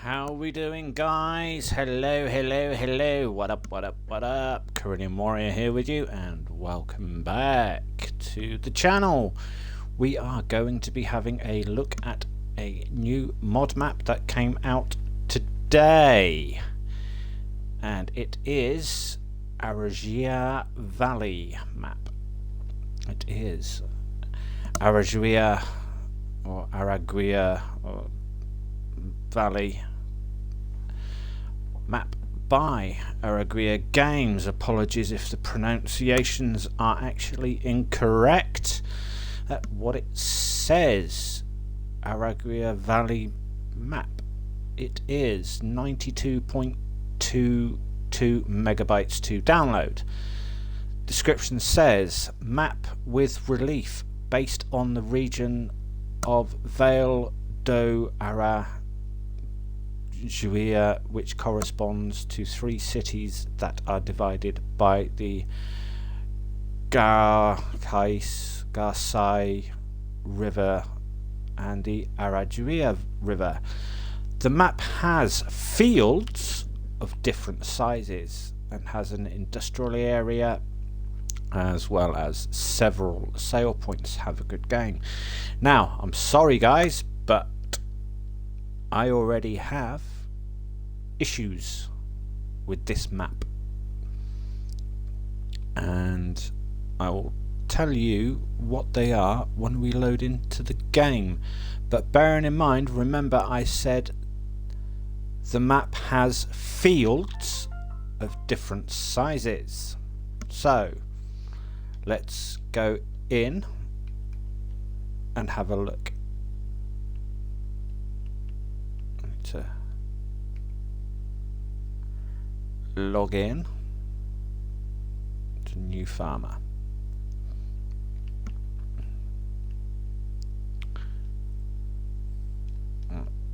How we doing, guys? Hello. What up? Carillion Warrior here with you, and welcome back to the channel. We are going to be having a look at a new mod map that came out today, and it is Araguaia Valley map. It is Araguaia or Valley map by Araguaia Games. Apologies if the pronunciations are actually incorrect. What it says, Araguaia Valley map. It is 92.22 megabytes to download. Description says map with relief based on the region of Vale do Araguaia, which corresponds to 3 cities that are divided by the Garcais River and the Araguaia River. The map has fields of different sizes and has an industrial area as well as several sale points. Have a good game. Now, I'm sorry guys, but I already have issues with this map, and I will tell you what they are when we load into the game. But bearing in mind, remember I said the map has fields of different sizes. So let's go in and have a look. To log in to new farmer.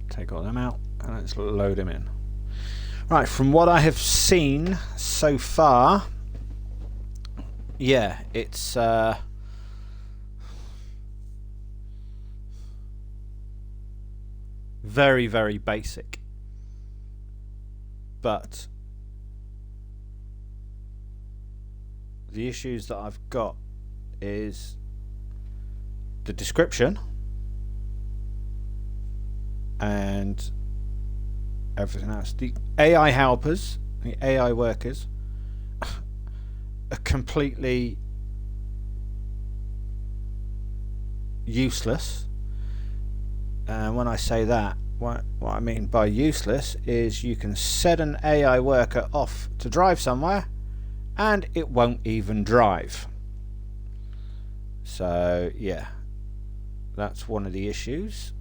Take all them out and let's load them in. Right, from what I have seen so far, yeah, it's very basic, but the issues that I've got is the description and everything else. The AI helpers, the AI workers are completely useless. And when I say that, what I mean by useless is you can set an AI worker off to drive somewhere and it won't even drive. So yeah, that's one of the issues.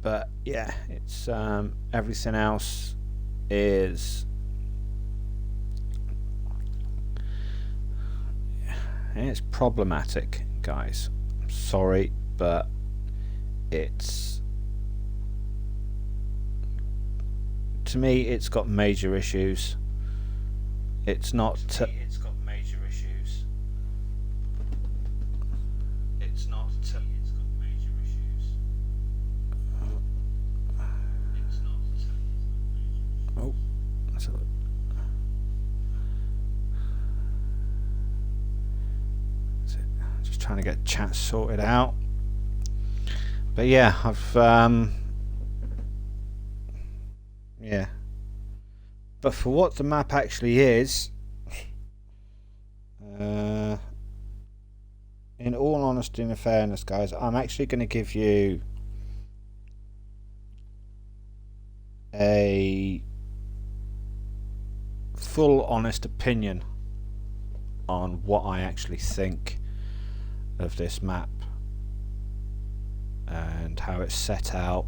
But yeah, it's everything else is it's problematic, guys. Sorry, but it's, to me, it's got major issues. It's not. It's got major issues. It's not. It's got major issues. It's not. Oh, that's a look. Trying to get chat sorted out, but yeah, I've yeah, but for what the map actually is, in all honesty and fairness, guys, I'm actually going to give you a full honest opinion on what I actually think of this map and how it's set out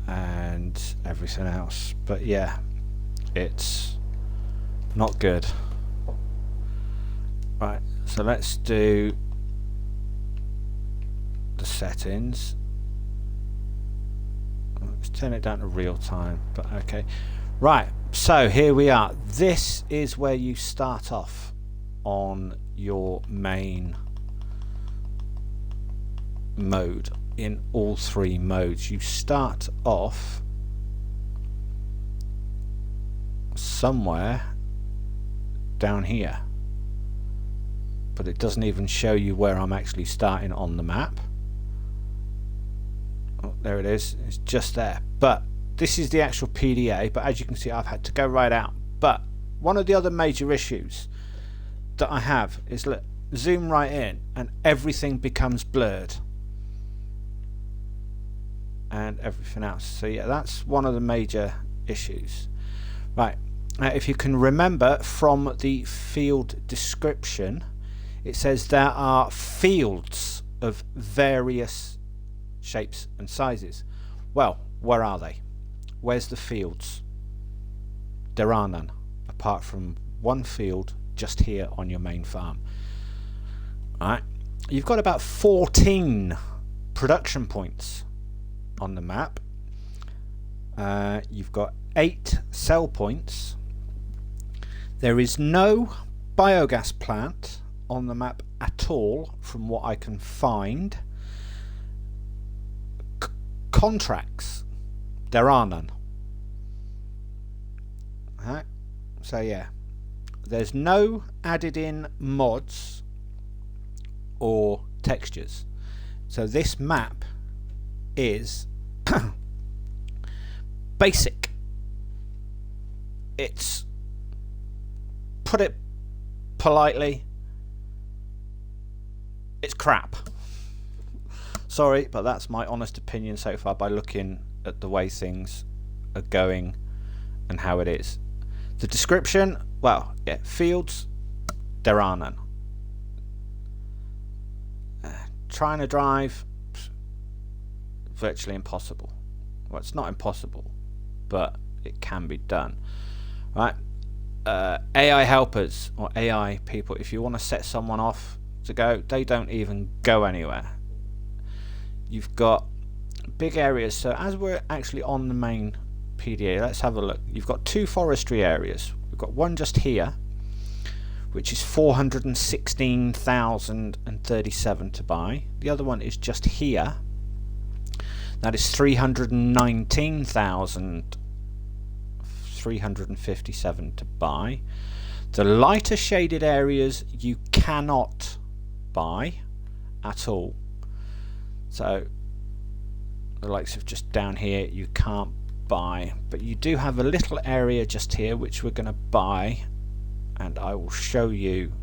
and everything else. But yeah, it's not good. Right, so let's do the settings. Let's turn it down to real time, but okay. Right, so here we are. This is where you start off on your main mode in all three modes. You start off somewhere down here, but it doesn't even show you where I'm actually starting on the map. Oh, there it is. It's just there. But this is the actual PDA, but as you can see, I've had to go right out. But one of the other major issues that I have is, look, zoom right in and everything becomes blurred and everything else. So yeah, that's one of the major issues. Right, now if you can remember from the field description, it says there are fields of various shapes and sizes. Well, where are they? Where's the fields? There are none, apart from one field just here on your main farm. Alright, you've got about 14 production points on the map. You've got 8 sell points. There is no biogas plant on the map at all from what I can find. Contracts, there are none. Alright, so yeah, there's no added in mods or textures. So this map is basic. It's, put it politely, it's crap. Sorry, but that's my honest opinion so far by looking at the way things are going and how it is. The description, well, yeah, fields, there are none. Trying to drive, virtually impossible. Well, it's not impossible, but it can be done. Right? AI helpers or AI people, if you want to set someone off to go, they don't even go anywhere. You've got big areas. So as we're actually on the main PDA, let's have a look. You've got 2 forestry areas. We've got one just here, which is 416,037 to buy. The other one is just here. That is 319,357 to buy. The lighter shaded areas you cannot buy at all. So the likes of just down here you can't buy, but you do have a little area just here which we're going to buy, and I will show you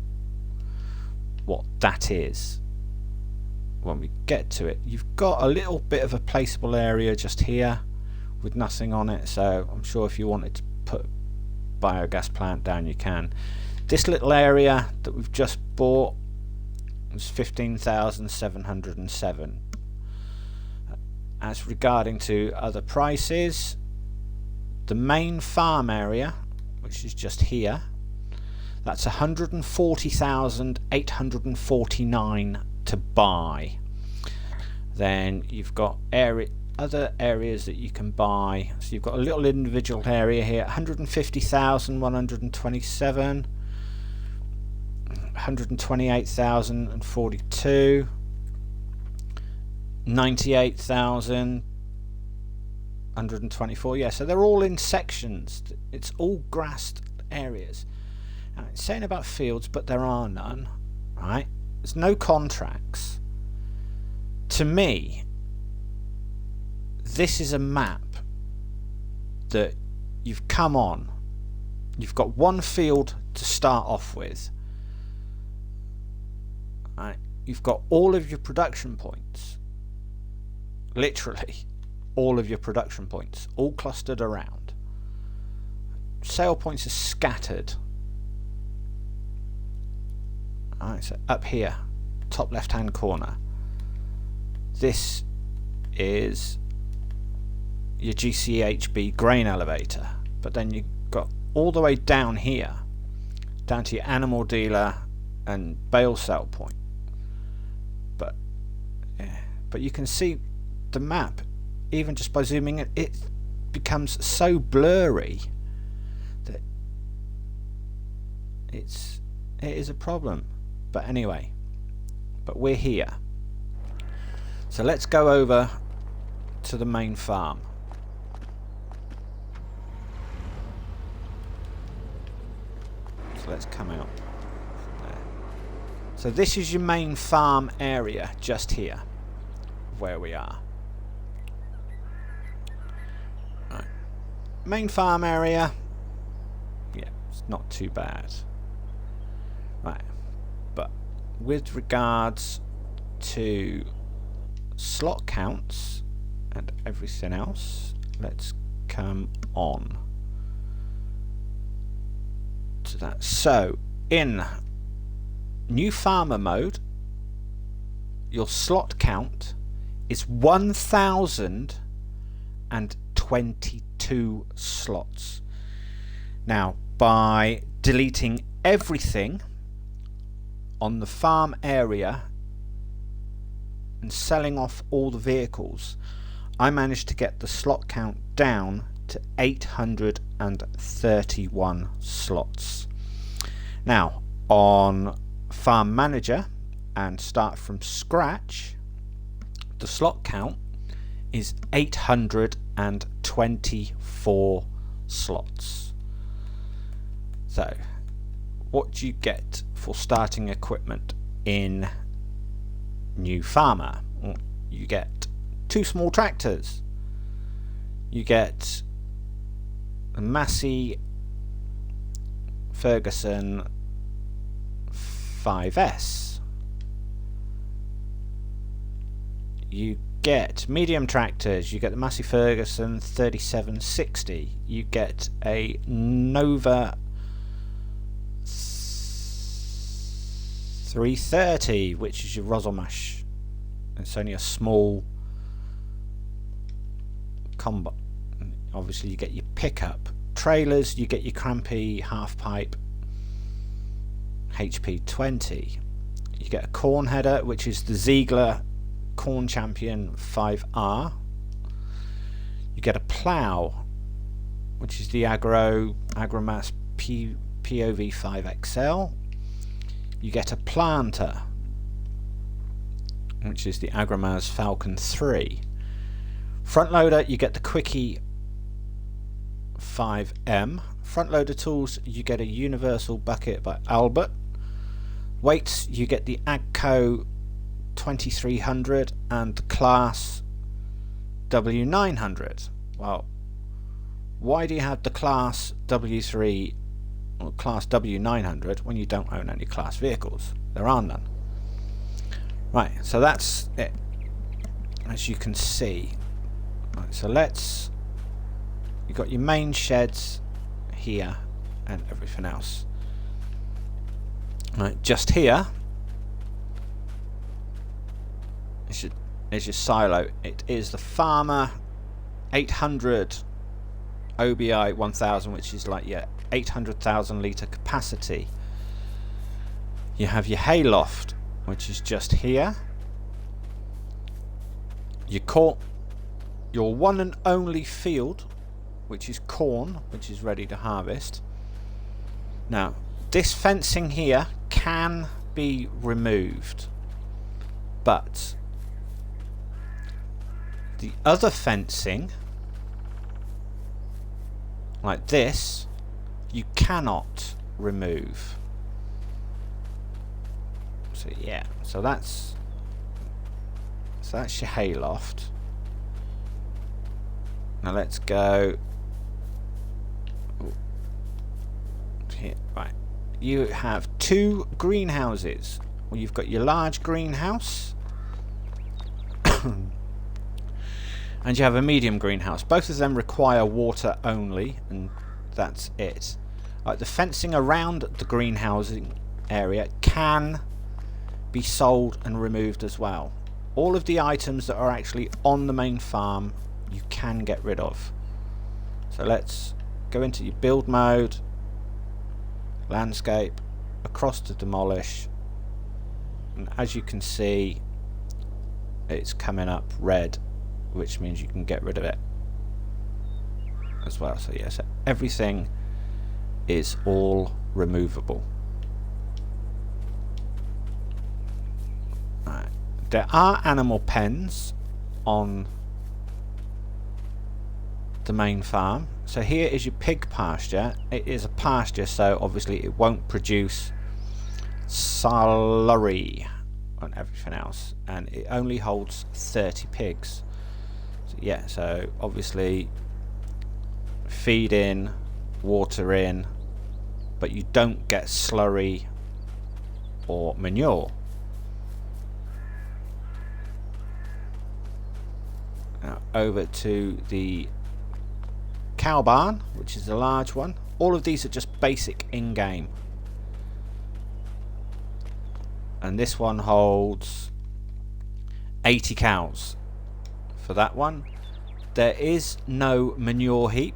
what that is when we get to it. You've got a little bit of a placeable area just here with nothing on it, so I'm sure if you wanted to put a biogas plant down you can. This little area that we've just bought was 15,707. As regarding to other prices, the main farm area, which is just here, that's 140,849 to buy. Then you've got other areas that you can buy. So you've got a little individual area here, 150,127, 128,042, 98,124. Yeah, so they're all in sections. It's all grassed areas. Now, it's saying about fields, but there are none. Right? There's no contracts. To me, this is a map that you've come on. You've got one field to start off with. Right? You've got all of your production points. Literally all of your production points all clustered around. Sale points are scattered. Alright, so up here, top left hand corner, this is your GCHB grain elevator, but then you've got all the way down here down to your animal dealer and bale sale point. But you can see the map, even just by zooming in, it becomes so blurry that it is a problem. But anyway, but we're here. So let's go over to the main farm. So let's come out from there. So this is your main farm area, just here, where we are. Right. Main farm area. Yeah, it's not too bad. Right. But with regards to slot counts and everything else, let's come on to that. So in new farmer mode, your slot count is 1022 slots. Now, by deleting everything on the farm area and selling off all the vehicles, I managed to get the slot count down to 831 slots. Now, on Farm Manager and start from scratch, the slot count is 824 slots. So, what do you get for starting equipment in New Farmer? Well, you get 2 small tractors. You get a Massey Ferguson 5S. You get medium tractors. You get the Massey Ferguson 3760. You get a Nova 330, which is your Roselmash. It's only a small combo. Obviously you get your pickup trailers, you get your Crampy half pipe HP 20. You get a corn header, which is the Ziegler Corn Champion 5R. You get a plough, which is the Agromass POV 5XL. You get a planter, which is the Agromass Falcon 3. Front loader, you get the Quickie 5M. Front loader tools, you get a Universal Bucket by Albert. Weights, you get the Agco 2300 and the Class W900. Well, why do you have the Class W3 or Class W900 when you don't own any Class vehicles? There are none. Right, so that's it, as you can see. Right, so you've got your main sheds here and everything else. Right, just here is your silo. It is the Farmer 800 OBI 1000, which is like your 800,000 litre capacity. You have your hayloft, which is just here. Your one and only field, which is corn, which is ready to harvest. Now, this fencing here can be removed, but the other fencing, like this, you cannot remove. So yeah, so that's your hayloft. Now let's go here. Right, you have 2 greenhouses. Well, you've got your large greenhouse and you have a medium greenhouse. Both of them require water only, and that's it. Right, the fencing around the greenhousing area can be sold and removed as well. All of the items that are actually on the main farm you can get rid of. So let's go into your build mode, landscape, across to demolish, and as you can see it's coming up red, which means you can get rid of it as well. So yes, everything is all removable. Right. There are animal pens on the main farm. So here is your pig pasture. It is a pasture, so obviously it won't produce slurry and everything else, and it only holds 30 pigs. So yeah, so obviously feed in, water in, but you don't get slurry or manure. Now over to the cow barn, which is a large one. All of these are just basic in-game, and this one holds 80 cows. For that one, there is no manure heap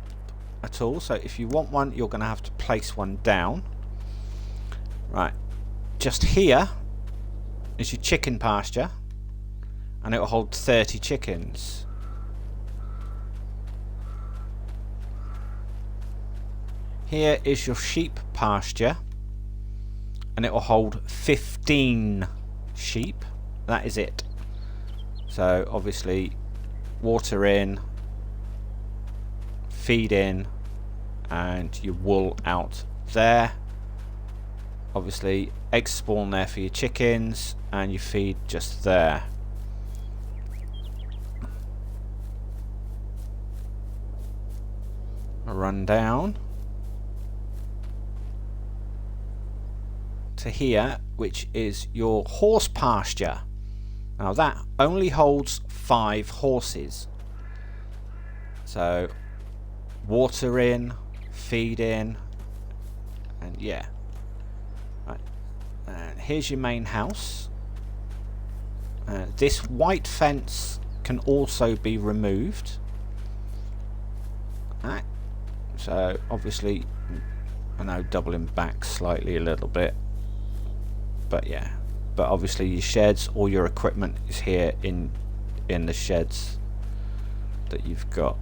at all, so if you want one, you're going to have to place one down. Right, just here is your chicken pasture, and it will hold 30 chickens. Here is your sheep pasture, and it will hold 15 sheep. That is it. So obviously water in, feed in, and your wool out there. Obviously eggs spawn there for your chickens, and you feed just there. I'll run down to here, which is your horse pasture. Now that only holds 5 horses. So water in, feed in, and yeah. Right. And here's your main house. This white fence can also be removed. Right. So obviously, I know doubling back slightly a little bit, but yeah. But obviously your sheds, all your equipment is here in the sheds that you've got.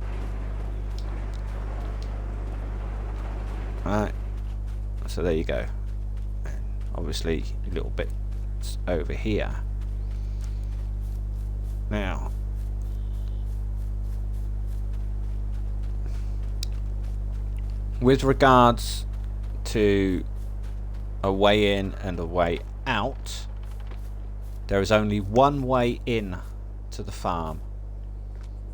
Alright, so there you go. And obviously a little bit over here. Now with regards to a way in and a way out, there is only one way in to the farm.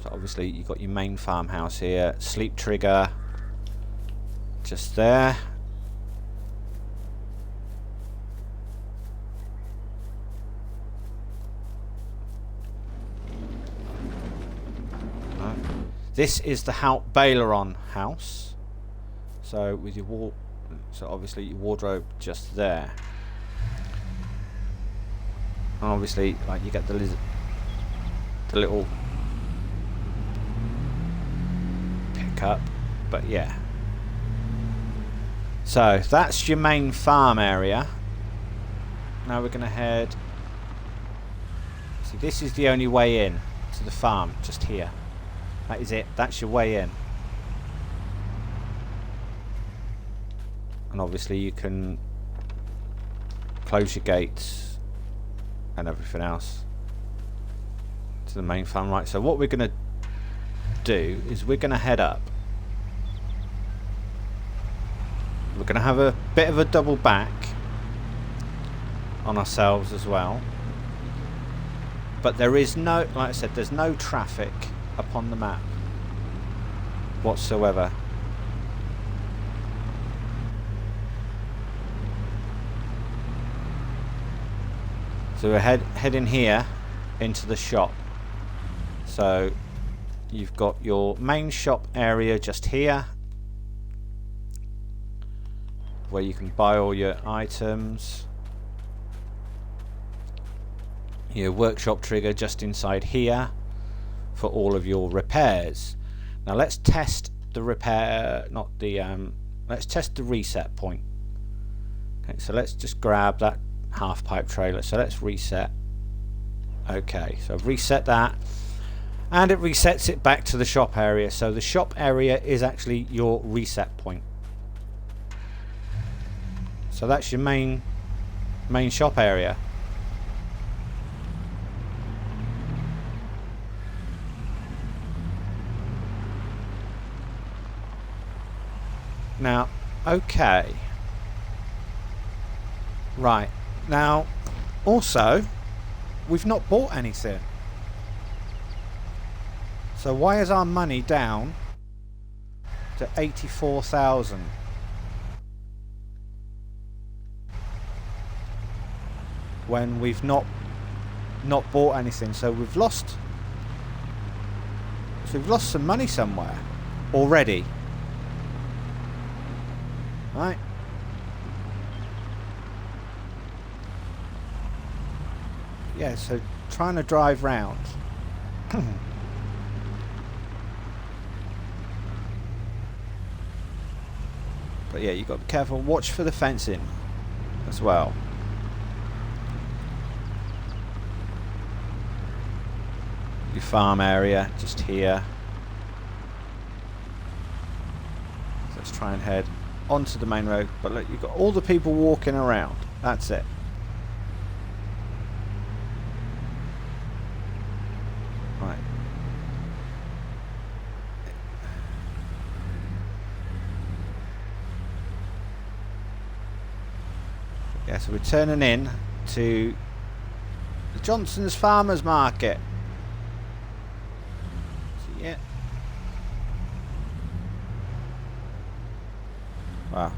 So obviously you've got your main farmhouse here, sleep trigger just there. Right. This is the Baileron house. So with your wall, so obviously your wardrobe just there. And obviously, like, you get the little pickup, but yeah. So that's your main farm area. Now we're going to head. See, this is the only way in to the farm, just here. That is it. That's your way in. And obviously, you can close your gates and everything else to the main farm. Right, so what we're going to do is we're going to head up. We're going to have a bit of a double back on ourselves as well, but there is no, like I said, there's no traffic upon the map whatsoever. So we're heading here into the shop. So you've got your main shop area just here, where you can buy all your items. Your workshop trigger just inside here for all of your repairs. Now let's test the repair, not the let's test the reset point. Okay, so let's just grab that half pipe trailer. So let's reset. Okay, so I've reset that, and it resets it back to the shop area. So the shop area is actually your reset point. So that's your main shop area. Now, okay. Right. Now, also, we've not bought anything. So why is our money down to 84,000? When we've not bought anything, so we've lost some money somewhere already. Right. Yeah, so trying to drive round. But yeah, you've got to be careful. Watch for the fencing as well. Your farm area just here. So let's try and head onto the main road. But look, you've got all the people walking around. That's it. Right. Yeah, so we're turning in to the Johnson's Farmers Market. So, yeah. Wow.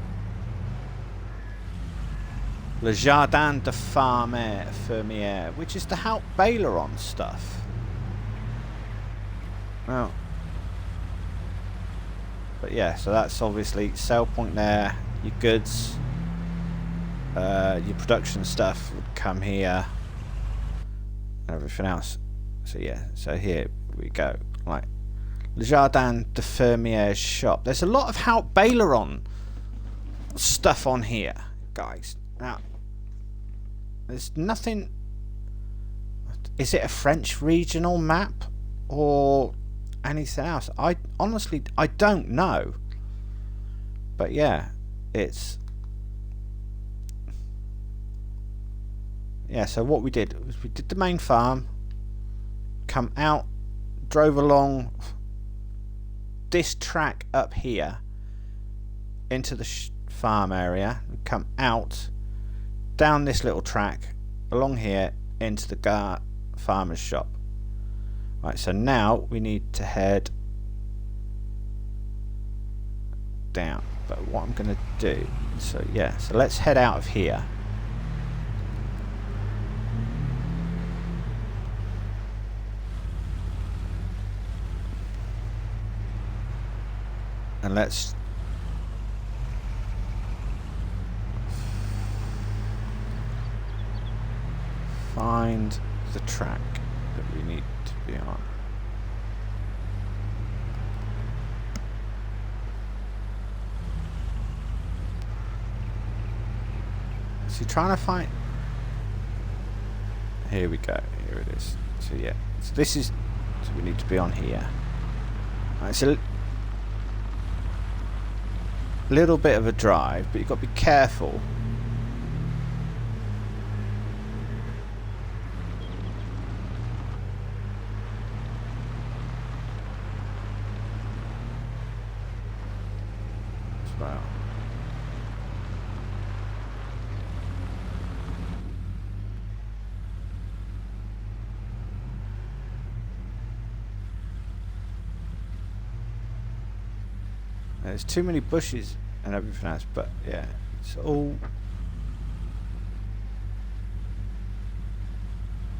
Le Jardin de Fermier, which is the Hout Baileron stuff. Well, but yeah, so that's obviously sale point there. Your goods, your production stuff would come here, and everything else. So yeah, so here we go. Right, Le Jardin de Fermier's shop. There's a lot of Hout Baileron stuff on here, guys. Now, there's nothing. Is it a French regional map or anything else? I honestly don't know. But yeah, it's so what we did was we did the main farm, come out, drove along this track up here into the farm area, come out down this little track along here into the farmer's shop. Right, so now we need to head down. But what I'm going to do, so yeah, so let's head out of here. And let's find the track that we need to be on. So you're trying to find. Here we go. Here it is. So yeah. So this is. So we need to be on here. Right, it's a little bit of a drive, but you've got to be careful. As well. There's too many bushes and everything else, but yeah, it's all.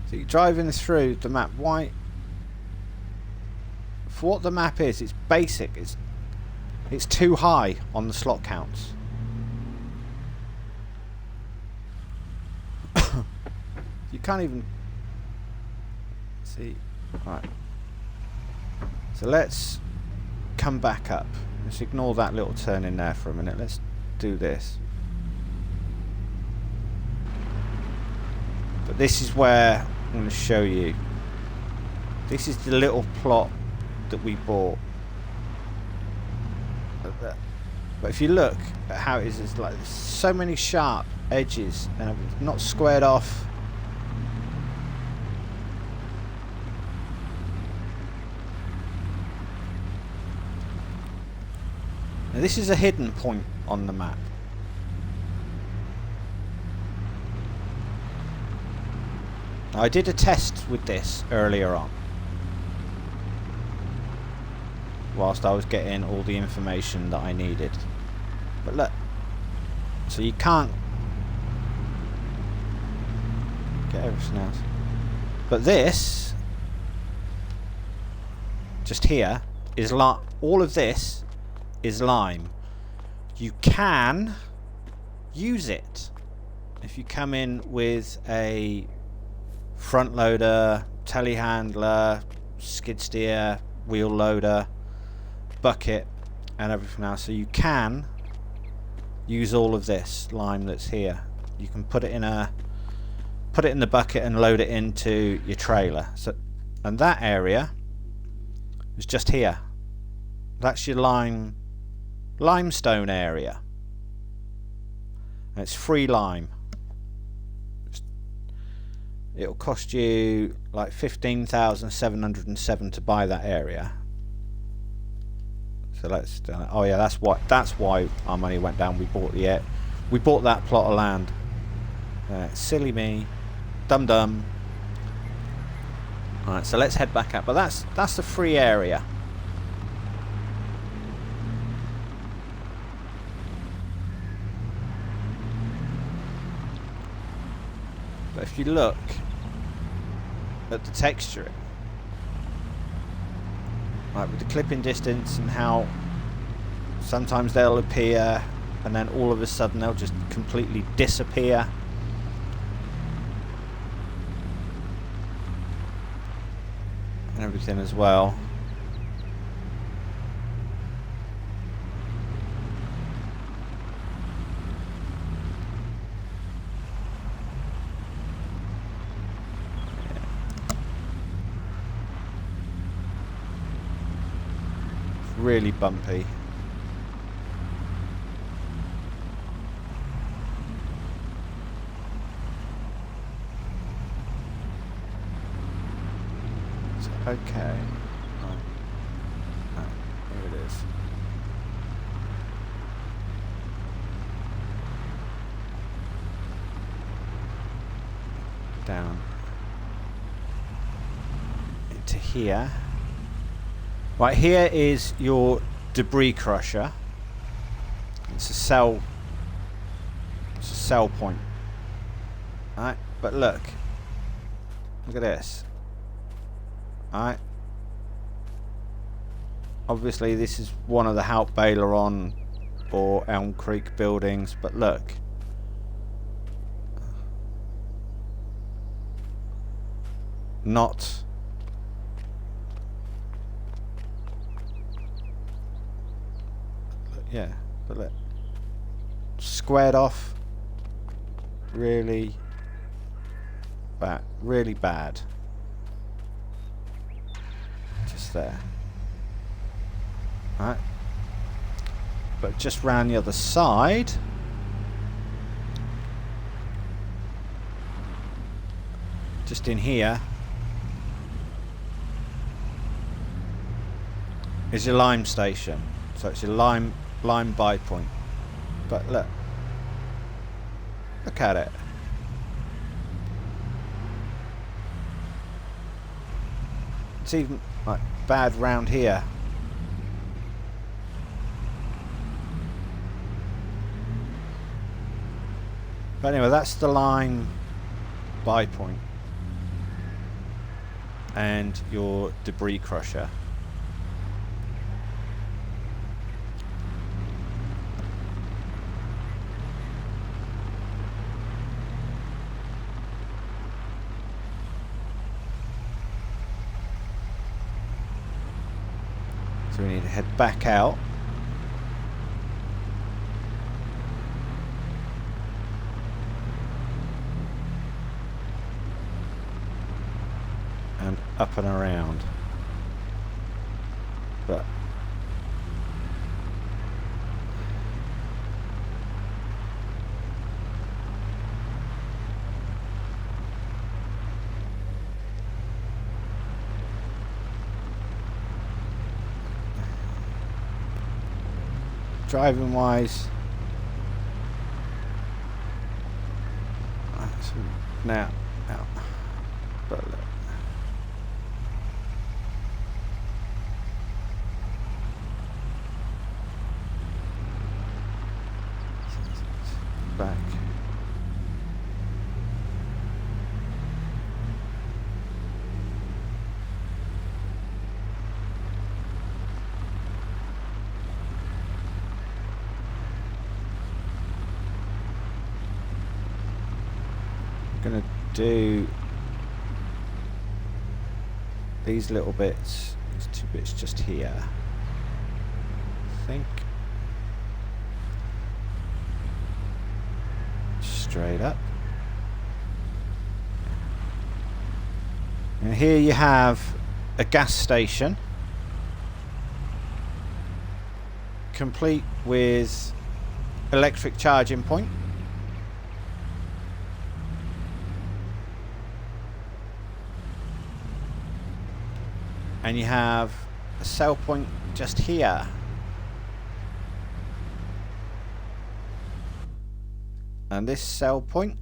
So you're driving through the map. Why? For what the map is, it's basic. It's too high on the slot counts. You can't even see. Right. So let's come back up. Let's ignore that little turn in there for a minute. Let's do this. But this is where I'm going to show you. This is the little plot that we bought. But if you look at how it is, it's like there's so many sharp edges and not squared off. Now, this is a hidden point on the map. I did a test with this earlier on, whilst I was getting all the information that I needed. But look, so you can't get everything else. But this, just here, is all of this is lime. You can use it if you come in with a front loader, telehandler, skid steer, wheel loader, bucket and everything else. So you can use all of this lime that's here. You can put it in the bucket and load it into your trailer. So, and that area is just here. That's your limestone area. And it's free lime. It'll cost you like 15,707 to buy that area. So let's. Oh yeah, that's why our money went down. We bought that plot of land. Silly me, dum. All right, so let's head back up. But that's the free area. But if you look at the texture, like with the clipping distance and how sometimes they'll appear and then all of a sudden they'll just completely disappear. And everything as well. Really bumpy. So, okay. Oh, here it is. Down into here. Right, here is your debris crusher. It's a cell point. Alright, but look at this. Alright. Obviously this is one of the Hout Baileron or Elm Creek buildings, but look. Not yeah, but look, squared off, really bad, just there. Right, but just round the other side, just in here, is your lime station. So it's your lime buy point. But look at it. It's even like bad round here. But anyway, that's the lime buy point and your debris crusher. So we need to head back out. And up and around. But driving wise. Now, out. But look. Back. I'm gonna do these little bits, these 2 bits just here, I think. Straight up. And here you have a gas station, complete with electric charging point. And you have a sell point just here. And this sell point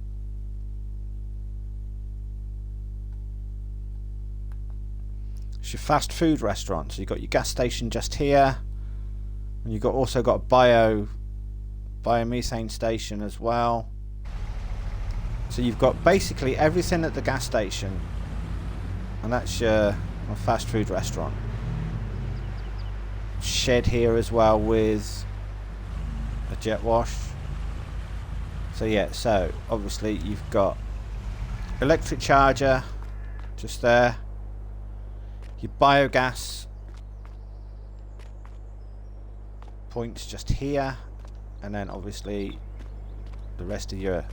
is your fast food restaurant. So you've got your gas station just here, and you've also got a biomethane station as well. So you've got basically everything at the gas station, and that's your fast food restaurant. Shed here as well with a jet wash. So yeah, so obviously you've got electric charger just there, your biogas points just here, and then obviously the rest of your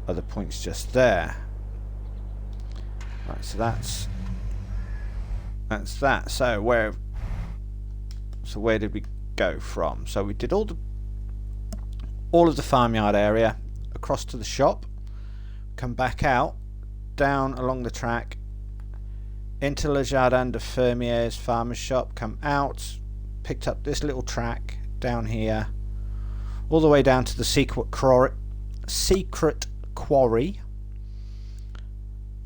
other points just there. Right, so that's that. So where did we go from? So we did all of the farmyard area, across to the shop, come back out, down along the track, into Le Jardin de Fermier's farmer's shop, come out, picked up this little track down here, all the way down to the secret quarry,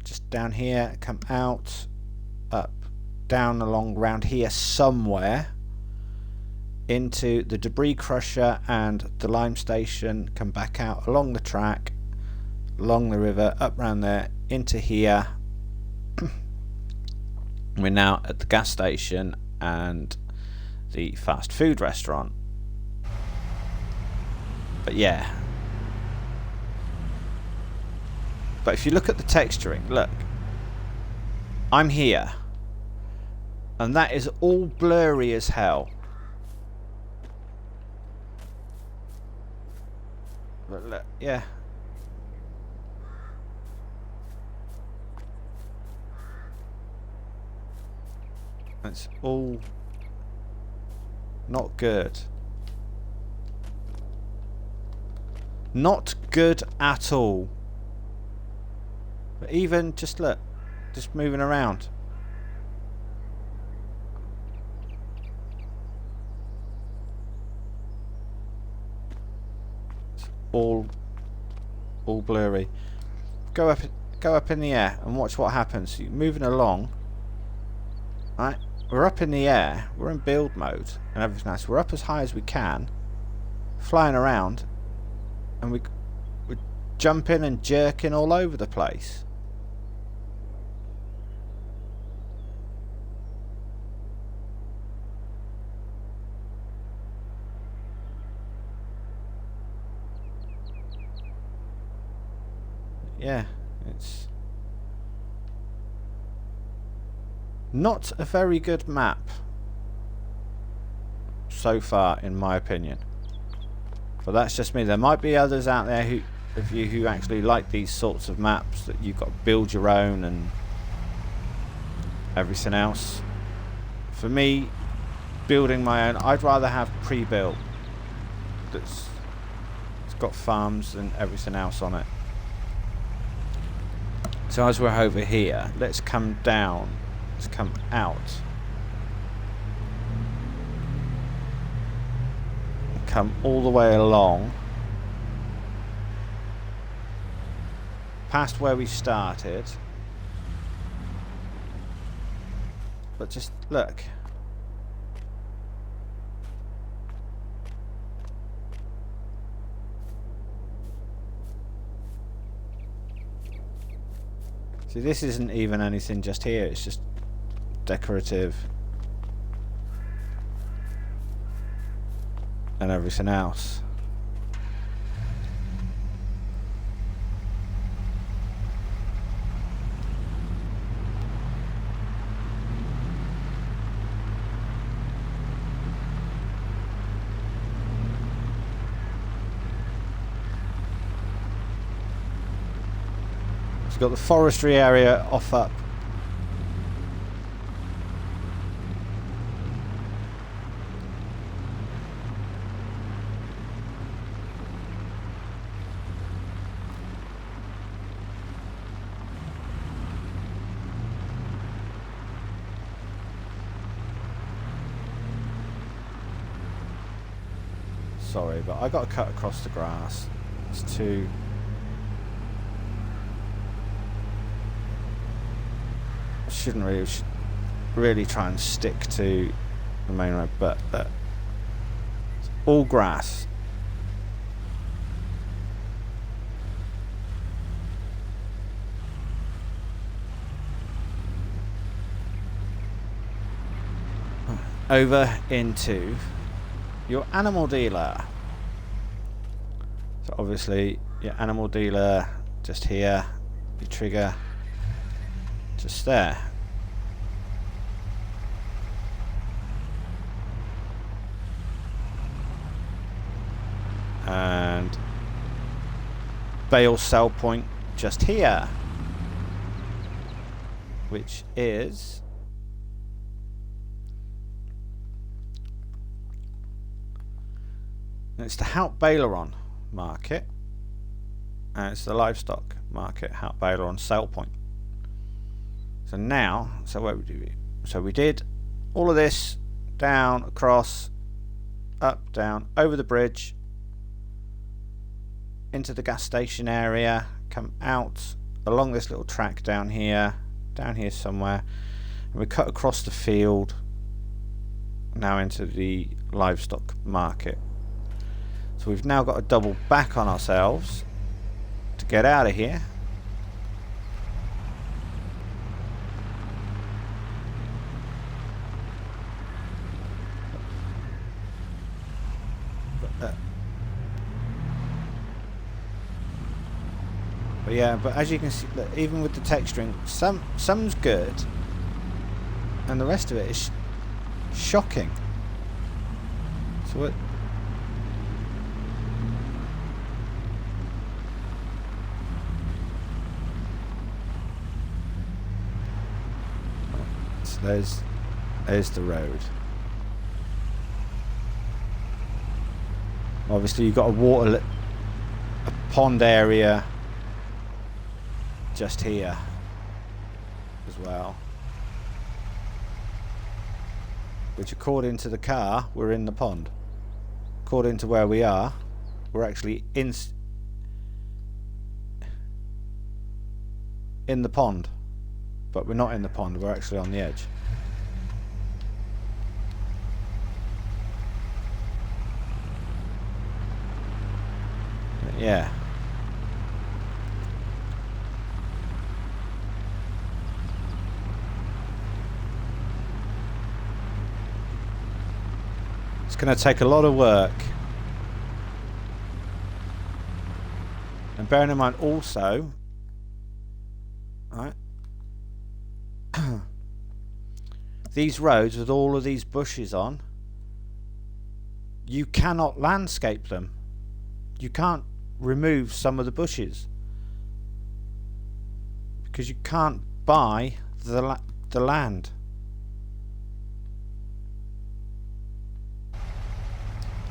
just down here, come out, up, down along round here somewhere, into the debris crusher and the lime station, come back out along the track, along the river, up round there, into here. We're now at the gas station and the fast food restaurant. But yeah. But if you look at the texturing, look. I'm here. And that is all blurry as hell. But look, yeah. It's all not good. Not good at all. But even just look, just moving around. It's all blurry. Go up in the air and watch what happens. You're moving along. Right? We're up in the air, we're in build mode and everything else. We're up as high as we can, flying around, and we're jumping and jerking all over the place. Yeah, it's not a very good map so far, in my opinion. But that's just me. There might be others out there who actually like these sorts of maps that you've got to build your own and everything else. For me, building my own, I'd rather have pre-built. It's got farms and everything else on it. So as we're over here, let's come down. Let's come out. come all the way along past where we started, but just look. See, this isn't even anything just here, it's just decorative and everything else. We've got the forestry area off up. Sorry, but I got to cut across the grass. It's too... Shouldn't really, should really try and stick to the main road, but it's all grass. Over into your animal dealer. So obviously your animal dealer just here, your trigger just there. And bale sell point just here, which is it's the Hout Baileron market, and it's the livestock market, Hout Baileron sale point. So now, so what we do? So we did all of this down, across, up, down, over the bridge, into the gas station area, come out along this little track down here somewhere, and we cut across the field now into the livestock market. So we've now got to double back on ourselves to get out of here. But yeah, but as you can see, look, even with the texturing, some's good, and the rest of it is shocking. So what? So there's the road. Obviously, you've got a pond area just here as well, which according to the car we're in the pond. According to where we are, we're actually in the pond, but we're not in the pond, we're actually on the edge. But yeah. It's going to take a lot of work, and bearing in mind also, right, these roads with all of these bushes on, you cannot landscape them. You can't remove some of the bushes because you can't buy the land.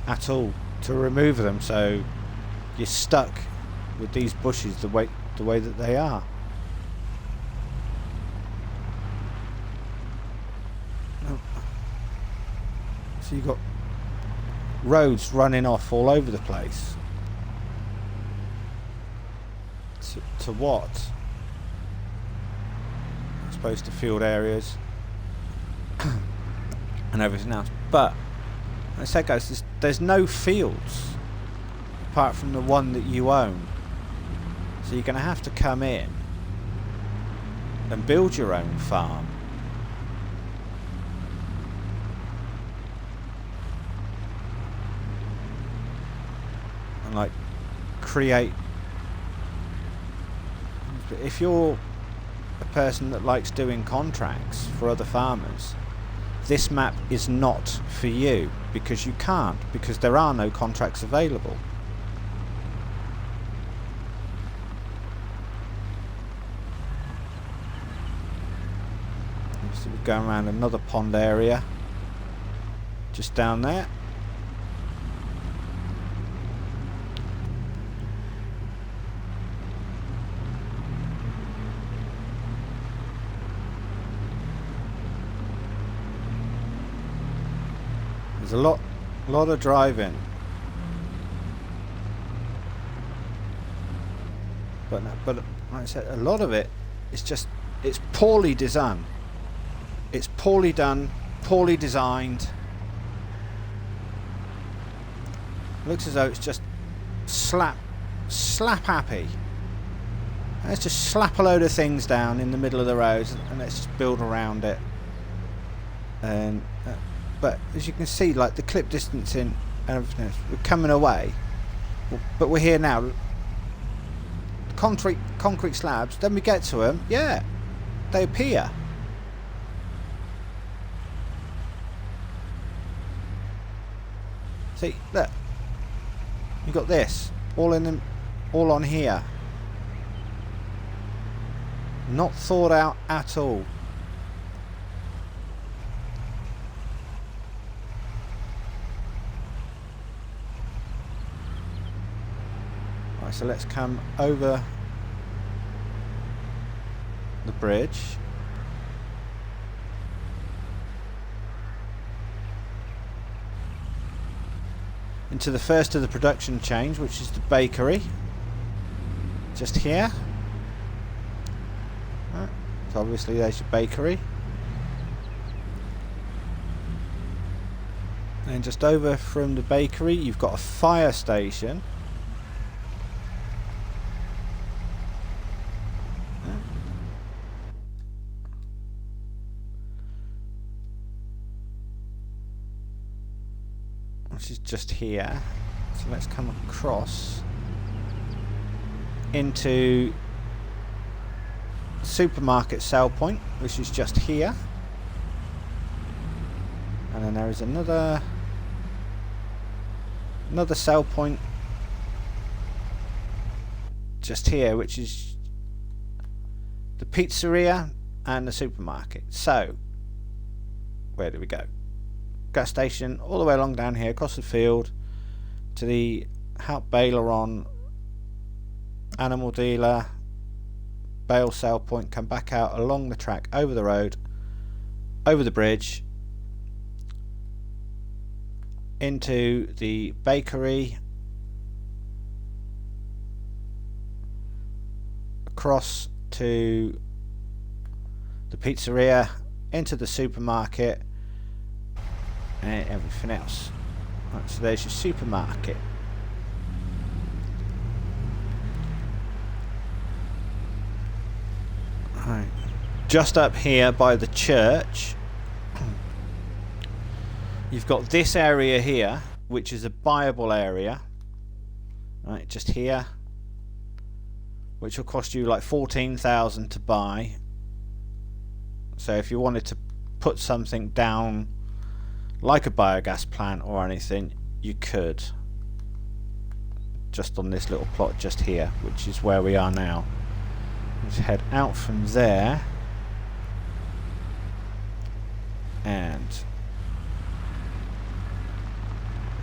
At all to remove them, so you're stuck with these bushes the way that they are. So you got roads running off all over the place. To what? I suppose to field areas and everything else. But like I said, guys, there's no fields apart from the one that you own. So you're going to have to come in and build your own farm. And like create. If you're a person that likes doing contracts for other farmers, this map is not for you, because you can't, because there are no contracts available. So we're going around another pond area just down there. There's a lot of driving, but like I said, a lot of it is just, it's poorly designed. It's poorly done, poorly designed. It looks as though it's just slap happy. Let's just slap a load of things down in the middle of the road and let's just build around it. And but as you can see, like the clip distancing and everything else, we're coming away, but we're here now. Concrete slabs, then we get to them, yeah, they appear. See, look, you got this all in them, all on here, not thought out at all. Right, so let's come over the bridge. Into the first of the production change, which is the bakery. Just here. Right, so obviously there's your bakery. And just over from the bakery, you've got a fire station. Which is just here. So let's come across into supermarket sell point, which is just here. And then there is another sell point just here, which is the pizzeria and the supermarket. So where do we go? Gas station all the way along down here, across the field to the help baler on, animal dealer, bale sale point, come back out along the track, over the road, over the bridge, into the bakery, across to the pizzeria, into the supermarket, and everything else. Right, so there's your supermarket. Right. Just up here by the church, you've got this area here, which is a buyable area. Right, just here, which will cost you like 14,000 to buy. So if you wanted to put something down like a biogas plant or anything, you could, just on this little plot just here, which is where we are now. Let's head out from there, and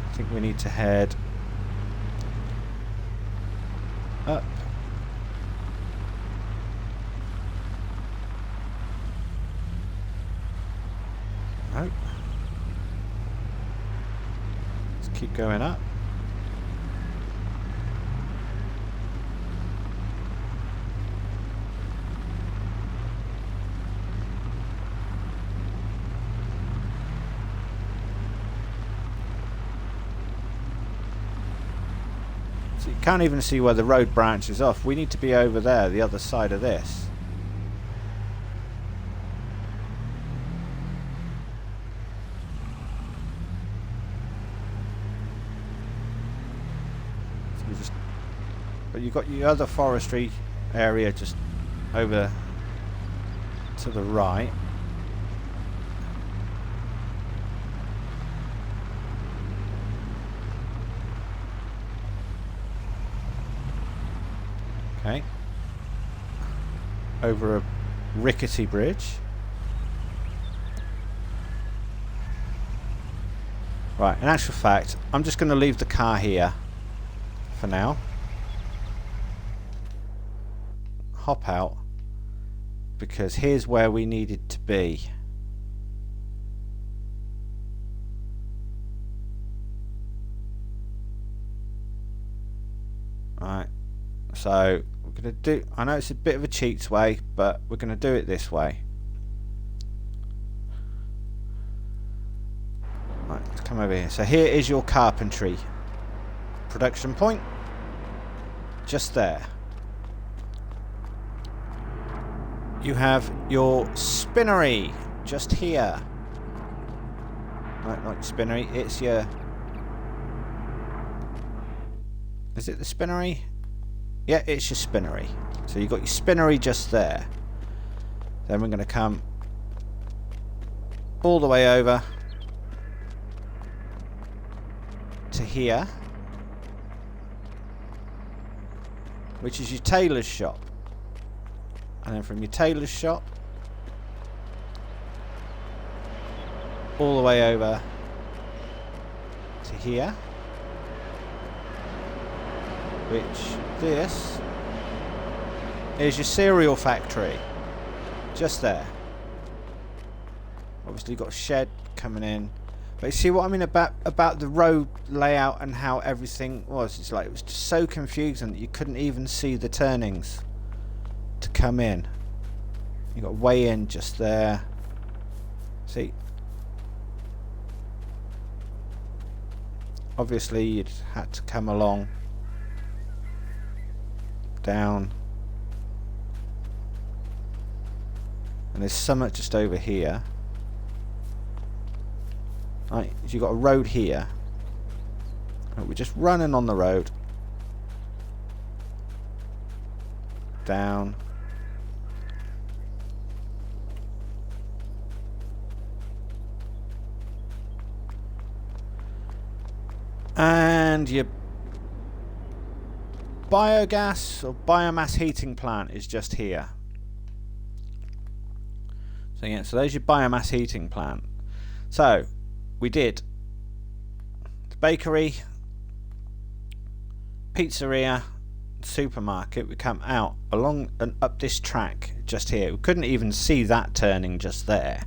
I think we need to head up. keep going up. So you can't even see where the road branches off. We need to be over there, the other side of this. But you've got your other forestry area just over to the right. Okay. Over a rickety bridge. Right, in actual fact, I'm just going to leave the car here for now. Hop out, because here's where we needed to be. Right, so we're going to do, I know it's a bit of a cheats way, but we're going to do it this way. Right, let's come over here. So here is your carpentry production point, just there. You have your spinnery just here. Right, not spinnery, it's your... Is it the spinnery? Yeah, it's your spinnery. So you've got your spinnery just there. Then we're going to come all the way over to here, which is your tailor's shop. And then from your tailor's shop all the way over to here, which this is your cereal factory, just there. Obviously you've got a shed coming in, but you see what I mean about the road layout and how everything was. It's like it was just so confusing that you couldn't even see the turnings to come in. You got way in just there. See, obviously you'd had to come along down, and there's some just over here. Right, so you've got a road here. Right, we're just running on the road down. And your biogas or biomass heating plant is just here. So yeah, so there's your biomass heating plant. So we did the bakery, pizzeria, supermarket. We come out along and up this track just here. We couldn't even see that turning just there.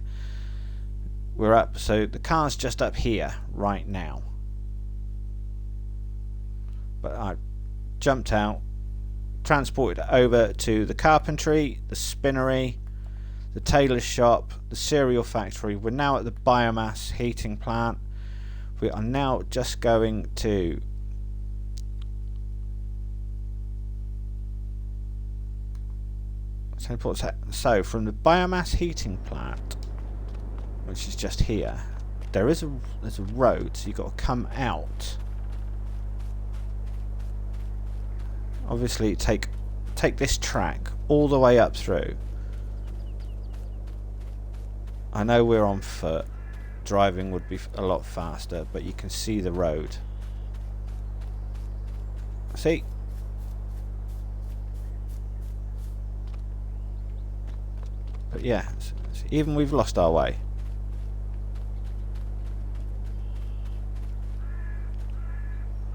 We're up, so the car's just up here right now. But I jumped out, transported it over to the carpentry, the spinnery, the tailor's shop, the cereal factory. We're now at the biomass heating plant. We are now just going to so from the biomass heating plant, which is just here, there's a road, so you've got to come out. Obviously take this track all the way up through. I know we're on foot, driving would be a lot faster, but you can see the road. See? But yeah, even we've lost our way.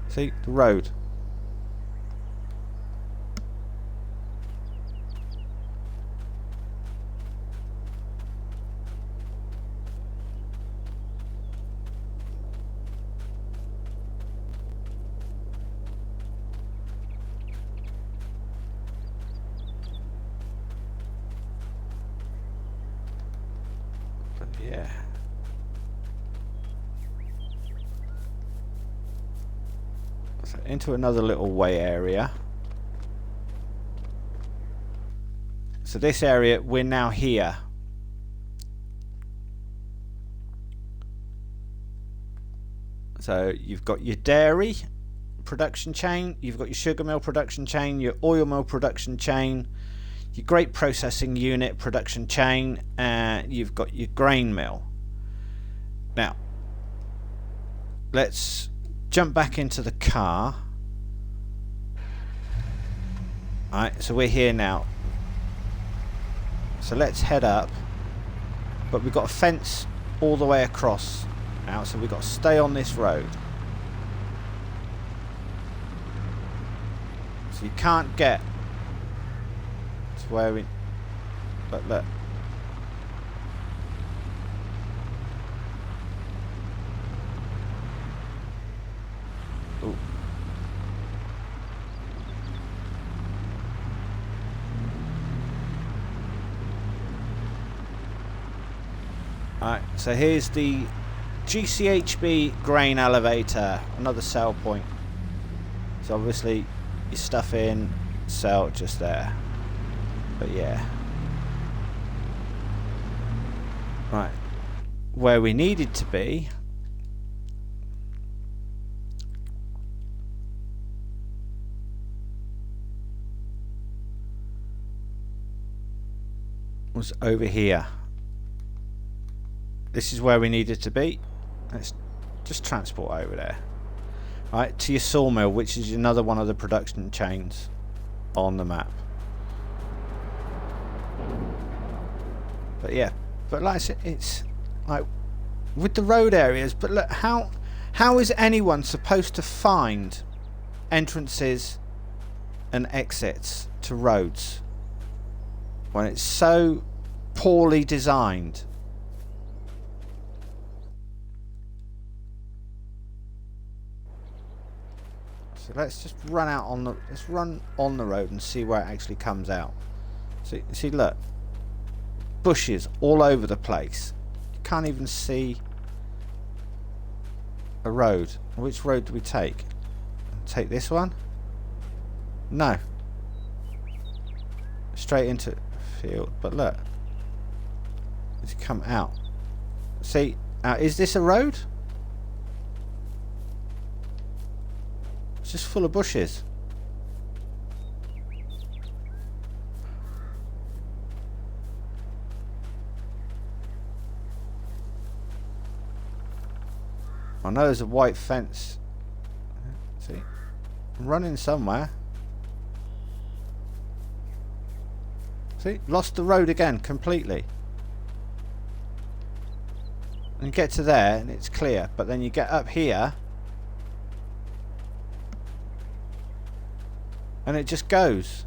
See, the road. yeah. So into another little way area. So this area, we're now here. So you've got your dairy production chain, you've got your sugar mill production chain, your oil mill production chain, your grape processing unit production chain, and you've got your grain mill. Now, let's jump back into the car. Alright, so we're here now. So let's head up. But we've got a fence all the way across now, so we've got to stay on this road. So you can't get to where we... But look. Ooh. Alright, so here's the GCHB grain elevator, another sell point. So obviously you stuff in, sell just there. But yeah. Right, where we needed to be was over here. This is where we needed to be. Let's just transport over there. Right, to your sawmill, which is another one of the production chains on the map. But yeah, but like I said, it's like with the road areas, but look, how is anyone supposed to find entrances and exits to roads when it's so poorly designed? So let's just run out on the road and see where it actually comes out. See, look, bushes all over the place. You can't even see a road. Which road do we take? Take this one? No. Straight into field. But look, it's come out. See, now is this a road? Just full of bushes. I know there's a white fence. See? I'm running somewhere. See? Lost the road again completely. And you get to there and it's clear, but then you get up here and it just goes.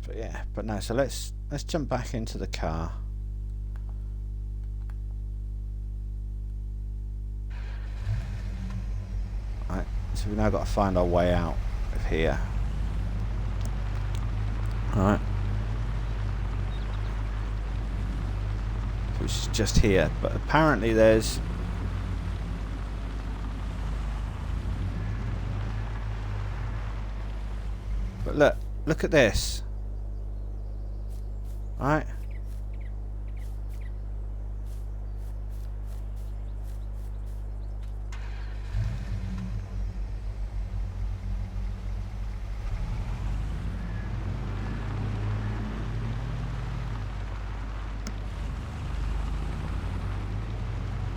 But yeah, but no, so let's jump back into the car. Right, so we've now got to find our way out of here. Alright. Which is just here, but apparently there's look at this. Right,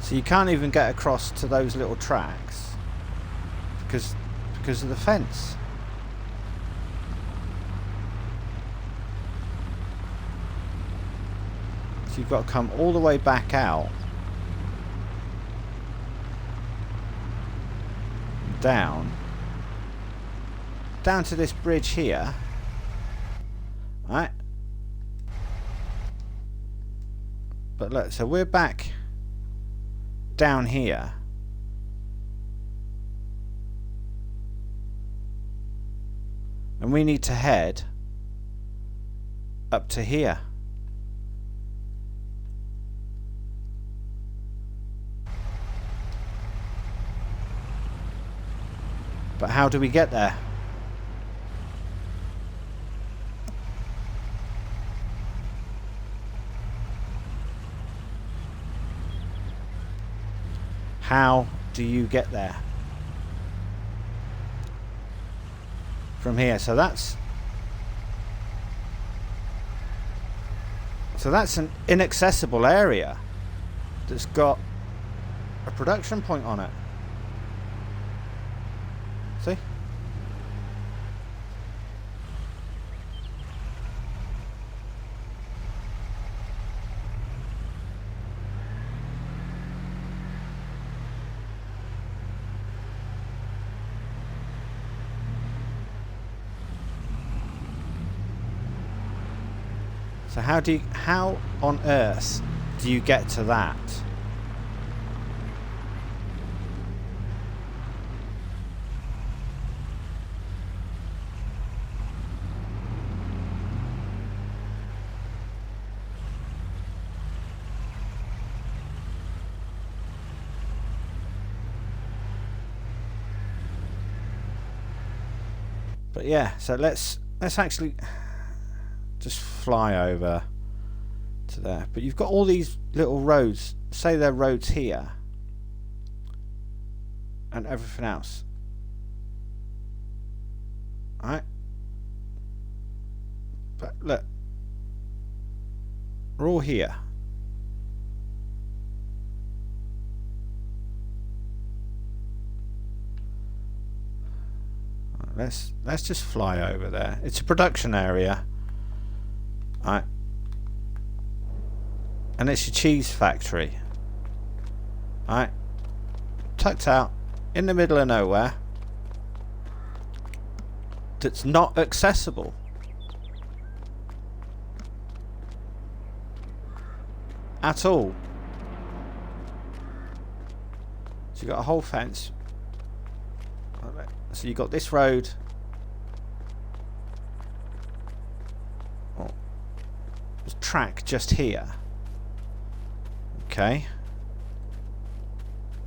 so you can't even get across to those little tracks because of the fence. So you've got to come all the way back out, down to this bridge here, right? But look, so we're back down here, And we need to head up to here. But how do we get there? How do you get there? From here. So that's an inaccessible area that's got a production point on it. See? So how on earth do you get to that? But yeah, so let's actually just fly over to there. But you've got all these little roads, say they're roads here, and everything else. Alright? But look, we're all here. Let's just fly over there. It's a production area. Alright. And it's a cheese factory. Alright. Tucked out in the middle of nowhere. That's not accessible. At all. So you've got a whole fence. So you've got this road. Oh. There's track just here. Okay.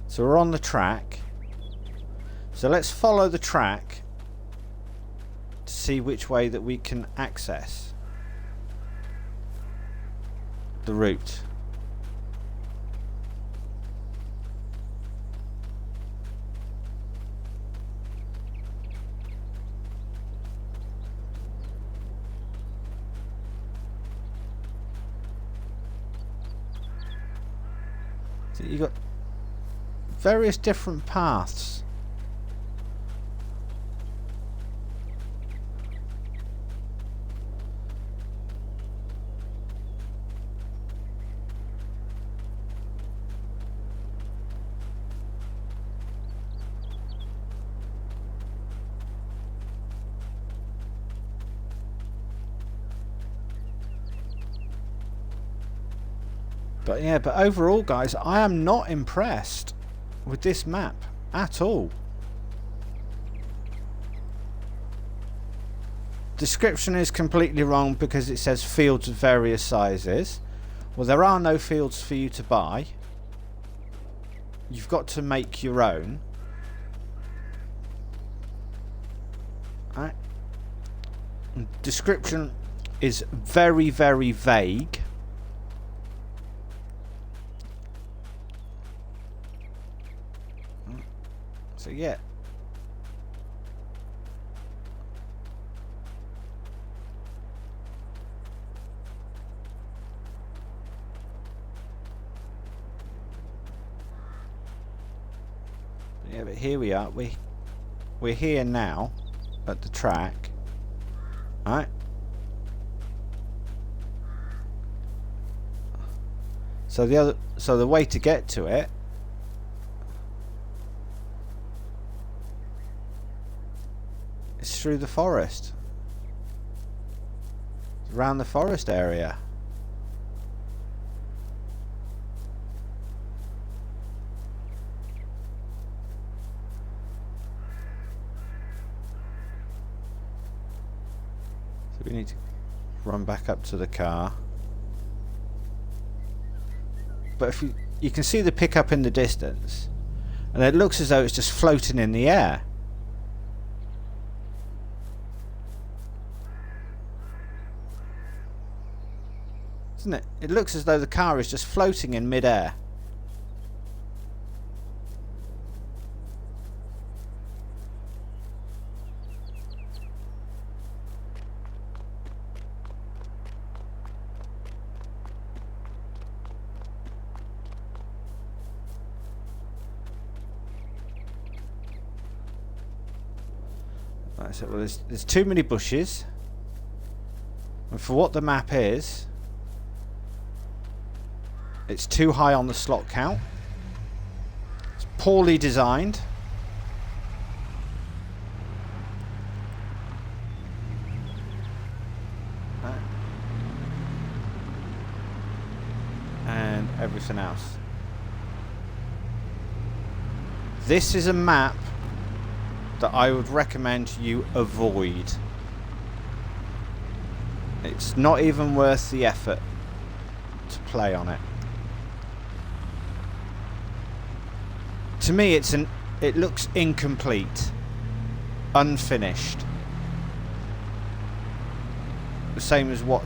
So we're on the track. So let's follow the track to see which way that we can access the route. So you've got various different paths. But yeah, but overall, guys, I am not impressed with this map at all. Description is completely wrong because it says fields of various sizes. Well, there are no fields for you to buy. You've got to make your own. Alright. Description is very, very vague. So yeah. Yeah, but here we are. We're here now at the track. Alright. So the way to get to it is through the forest. Around the forest area. need to run back up to the car. But if you can see the pickup in the distance, and it looks as though it's just floating in the air. Isn't it? It looks as though the car is just floating in mid-air. Right, so well, there's too many bushes, and for what the map is, it's too high on the slot count. It's poorly designed. And everything else. This is a map that I would recommend you avoid. It's not even worth the effort to play on it. To me, it looks incomplete, unfinished. The same as what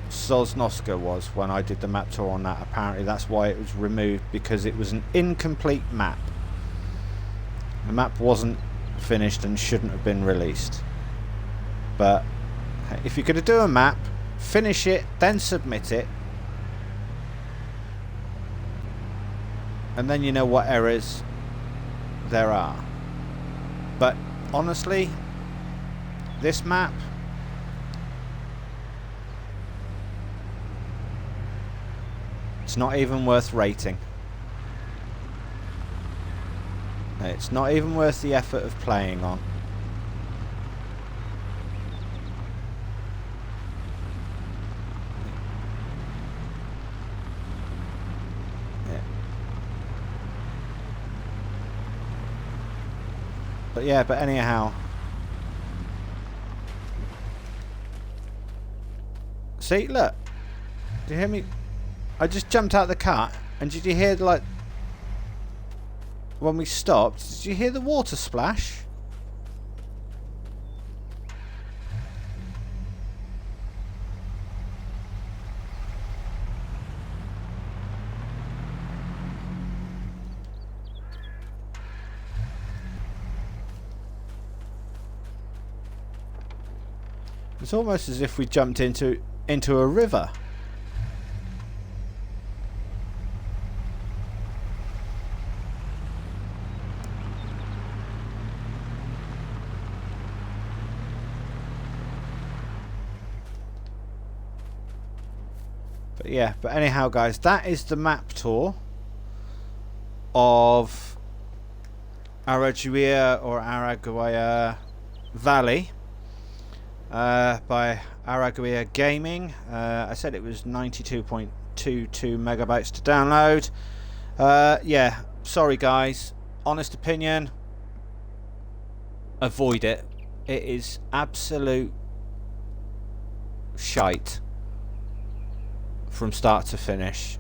Sosnoska was when I did the map tour on that. Apparently that's why it was removed, because it was an incomplete map. The map wasn't finished and shouldn't have been released. But if you're going to do a map, finish it, then submit it, and then you know what errors there are. But honestly, this map, it's not even worth rating. It's not even worth the effort of playing on. But anyhow, see, look, do you hear me? I just jumped out of the car, and did you hear, like, when we stopped, did you hear the water splash? It's almost as if we jumped into a river. But anyhow, guys, that is the map tour of Araguaia or Araguaia Valley by Araguaia Gaming. I said it was 92.22 megabytes to download. Yeah, sorry guys, honest opinion, avoid it. It is absolute shite from start to finish.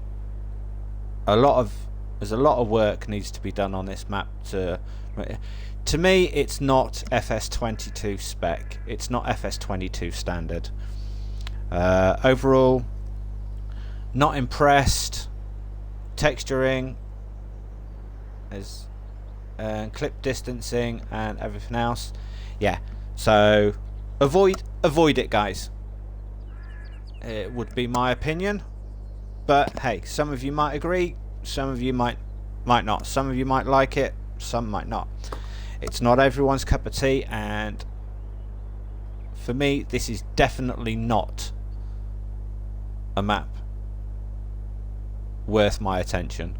There's a lot of work needs to be done on this map. To me, it's not FS22 spec. It's not FS22 standard. Overall, not impressed. Texturing is clip distancing and everything else. Yeah, so avoid it, guys. It would be my opinion, but hey, some of you might agree, some of you might not. Some of you might like it, some might not. It's not everyone's cup of tea, and for me, this is definitely not a map worth my attention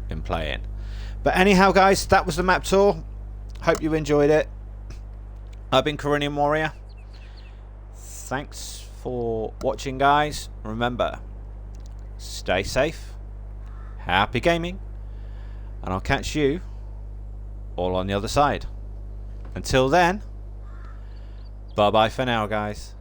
in playing. But anyhow, guys, that was the map tour. Hope you enjoyed it. I've been Carinian Warrior. Thanks for watching, guys. Remember, stay safe, happy gaming, and I'll catch you all on the other side. Until then, Bye bye for now, guys.